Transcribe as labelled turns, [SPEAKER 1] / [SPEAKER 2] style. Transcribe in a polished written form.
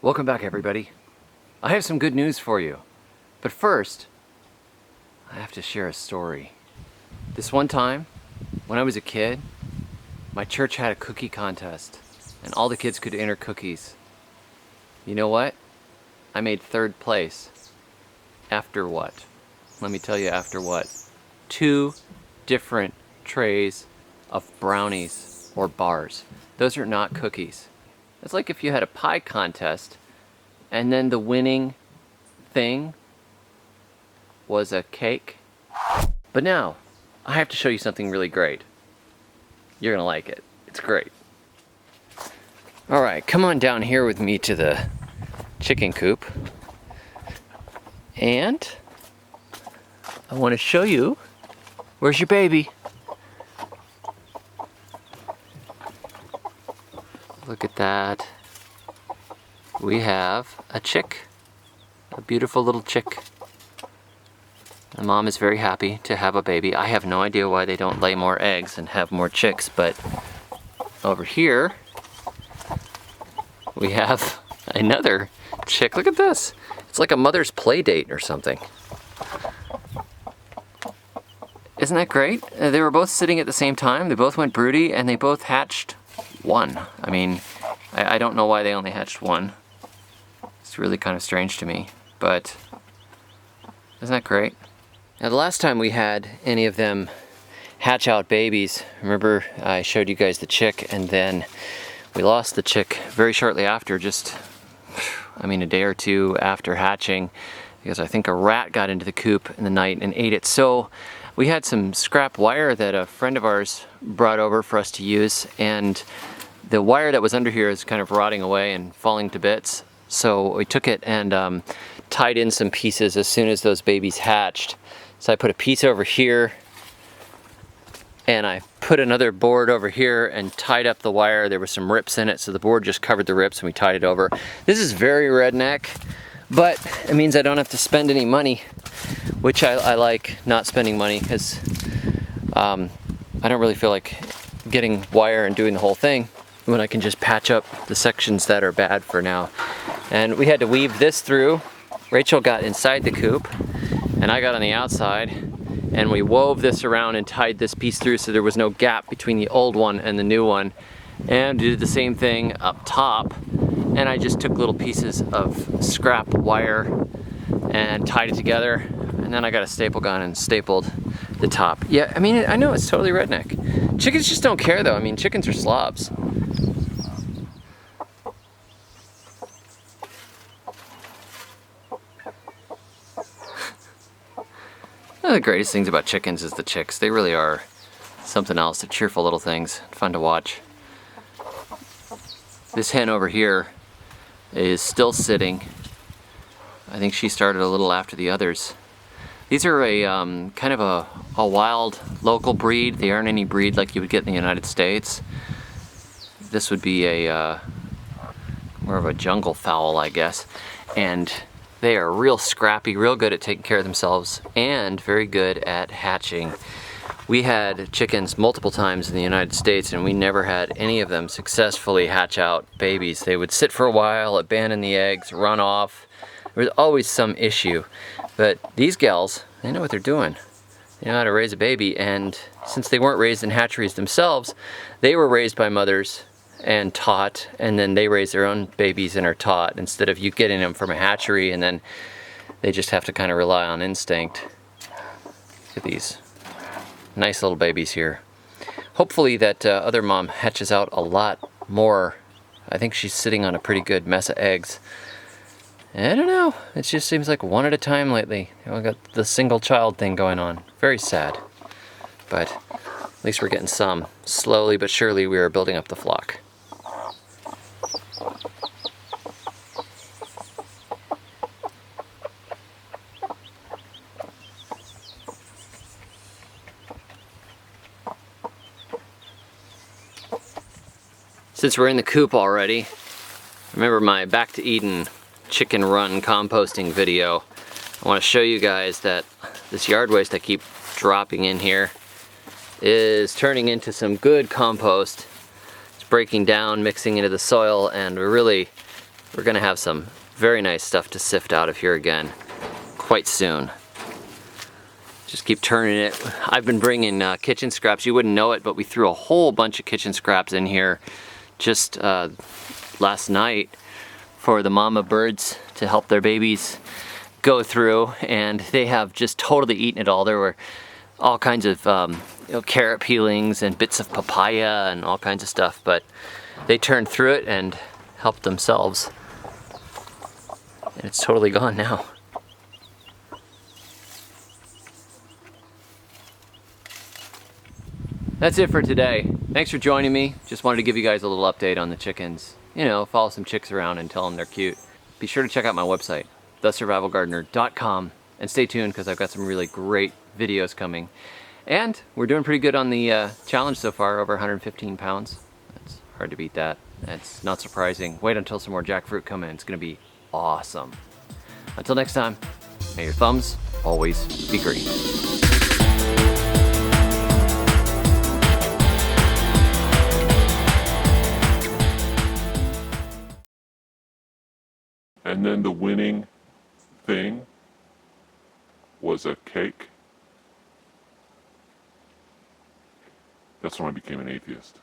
[SPEAKER 1] Welcome back, everybody. I have some good news for you. But first, I have to share a story. This one time, when I was a kid, my church had a cookie contest, and all the kids could enter cookies. You know what? I made third place. After what? Let me tell you after what. 2 different trays of brownies or bars. Those are not cookies. It's like if you had a pie contest and then the winning thing was a cake. But now, I have to show you something really great. You're gonna like it. It's great. Alright, come on down here with me to the chicken coop. And I want to show you, where's your baby? Look at that. We have a chick, a beautiful little chick. The mom is very happy to have a baby. I have no idea why they don't lay more eggs and have more chicks, but over here we have another chick. Look at this. It's like a mother's play date or something. Isn't that great? They were both sitting at the same time. They both went broody and they both hatched one. I mean, I don't know why they only hatched one. It's really kind of strange to me, but isn't that great? Now, the last time we had any of them hatch out babies, remember I showed you guys the chick, and then we lost the chick very shortly after, a day or two after hatching, because I think a rat got into the coop in the night and ate it. So we had some scrap wire that a friend of ours brought over for us to use, and the wire that was under here is kind of rotting away and falling to bits. So we took it and tied in some pieces as soon as those babies hatched. So I put a piece over here, and I put another board over here and tied up the wire. There were some rips in it, so the board just covered the rips and we tied it over. This is very redneck, but it means I don't have to spend any money, which I like not spending money, because I don't really feel like getting wire and doing the whole thing when I can just patch up the sections that are bad for now. And we had to weave this through. Rachel got inside the coop and I got on the outside, and we wove this around and tied this piece through so there was no gap between the old one and the new one. And did the same thing up top, and I just took little pieces of scrap wire and tied it together, and then I got a staple gun and stapled the top. Yeah, I mean, I know it's totally redneck. Chickens just don't care though. I mean, chickens are slobs. One of the greatest things about chickens is the chicks. They really are something else. They're cheerful little things, fun to watch. This hen over here is still sitting. I think she started a little after the others. These are a kind of a wild local breed. They aren't any breed like you would get in the United States. This would be a more of a jungle fowl, I guess. And they are real scrappy, real good at taking care of themselves, and very good at hatching. We had chickens multiple times in the United States, and we never had any of them successfully hatch out babies. They would sit for a while, abandon the eggs, run off. There was always some issue. But these gals, they know what they're doing. They know how to raise a baby, and since they weren't raised in hatcheries themselves, they were raised by mothers and taught, and then they raise their own babies and are taught, instead of you getting them from a hatchery and then they just have to kind of rely on instinct. Look at these nice little babies here. Hopefully that other mom hatches out a lot more. I think she's sitting on a pretty good mess of eggs. I don't know, it just seems like one at a time lately. We got the single child thing going on. Very sad, but at least we're getting some. Slowly but surely we are building up the flock. Since we're in the coop already, remember my Back to Eden chicken run composting video. I want to show you guys that this yard waste I keep dropping in here is turning into some good compost. It's breaking down, mixing into the soil, and we're really We're gonna have some very nice stuff to sift out of here again quite soon. Just keep turning it. I've been bringing kitchen scraps. You wouldn't know it, but we threw a whole bunch of kitchen scraps in here just last night for the mama birds to help their babies go through, and they have just totally eaten it all. There were all kinds of carrot peelings and bits of papaya and all kinds of stuff, but they turned through it and helped themselves. And it's totally gone now. That's it for today. Thanks for joining me. Just wanted to give you guys a little update on the chickens. You know, follow some chicks around and tell them they're cute. Be sure to check out my website, thesurvivalgardener.com, and stay tuned because I've got some really great videos coming. And we're doing pretty good on the challenge so far, over 115 pounds. It's hard to beat that. That's not surprising. Wait until some more jackfruit come in. It's gonna be awesome. Until next time, may your thumbs always be green.
[SPEAKER 2] And then the winning thing was a cake. That's when I became an atheist.